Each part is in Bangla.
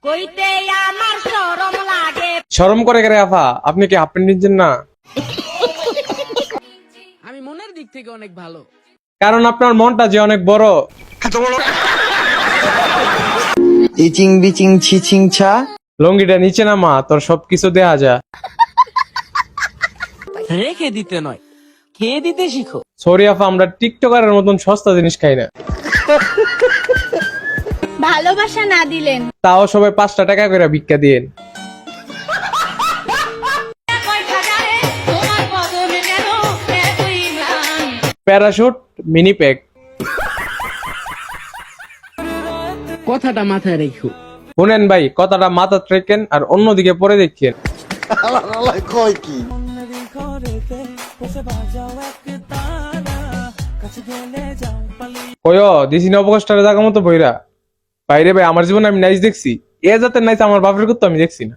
কইতে আমার শরম লাগে। শরম করে গেলে আফা, আপনি কি হাফ প্যান্ট নিচ্ছেন না? আমি মনের দিক থেকে অনেক ভালো। কারণ আপনার মনটা যে অনেক বড়। ইচিং বিচিং ছিচিং ছা। লঙ্গিটা নিচে না মা, তোর সবকিছু দেয়া যা। রেখে দিতে নয়, খেয়ে দিতে শিখো। সরি আফা, আমরা টিকটকারের মতন সস্তা জিনিস খাই না। ভালোবাসা না দিলেন তাও সবাই 5টা টাকা করে ভিক্ষা দিয়েন। Parachute, mini pack. কথাটা মাথায় রেখো। শুনেন ভাই, কথাটা মাথা রেখেন আর অন্যদিকে পরে দেখেন। কয় কি? কয় দিছি না অবকাশটারে জায়গা মতো বইরা। বাইরে ভাই, আমার জীবনে আমি নাইস দেখছি, এ যাতে নাইস আমার বাপের করতে আমি দেখছি না।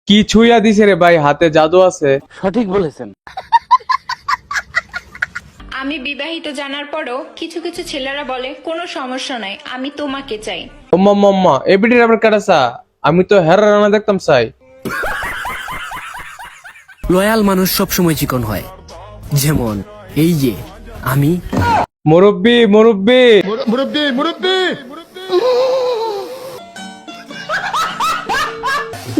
কি ছুঁয়া দিছে রে ভাই, হাতে জাদু আছে। সঠিক বলেছেন। আমি বিবাহিত জানার পরও কিছু কিছু ছেলেরা বলে কোনো সমস্যা নাই, আমি তোমাকে চাই। মম্মা এবিডির আবার কাটাসা, আমি তো হেরা রানা দেখতাম চাই। লয়াল মানুষ সবসময় চিকন হয়, যেমন এই যে আমি। মুরব্বি মুরব্বি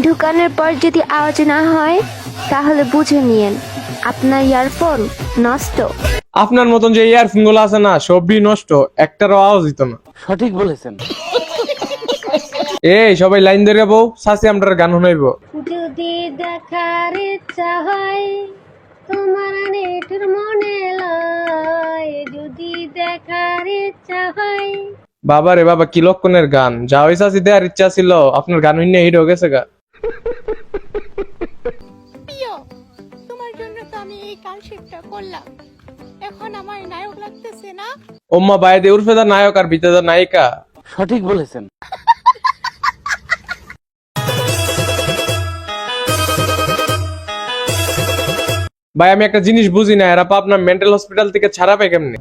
ঢুকানোর পর যদি আওয়াজ না হয় তাহলে বুঝে নিয়েন আপনার ইয়ারফোন নষ্ট। আপনার মতন যে ইয়ারফোন গুলো আছে না, সবই নষ্ট, একটারও আওয়াজ দিত না। সঠিক বলেছেন। এই সবাই লাইন ধরে বউ, সাসি আমরার গান শুনাইব। যদি দেখার ইচ্ছা হয় তোমার নেটুর মনে লয়, যদি দেখার ইচ্ছা হয়। বাবা রে বাবা, কি লক্ষণের গান! যা ওই সাসি দেওয়ার ইচ্ছা ছিল, আপনার গান হইনে হিট হয়ে গেছে গা। প্রিয়, তোমার জন্য তো আমি এই কালশিপটা করলাম, এখন আমার নায়ক লাগতেছে না? ওম্মা বাইদে উর্ফেদা নায়ক আর বিতেদা নায়িকা। সঠিক বলেছেন। ভাই আমি একটা জিনিস বুঝি না, এরা আপনার মেন্টাল হসপিটাল থেকে ছাড়া পায় কেমনে?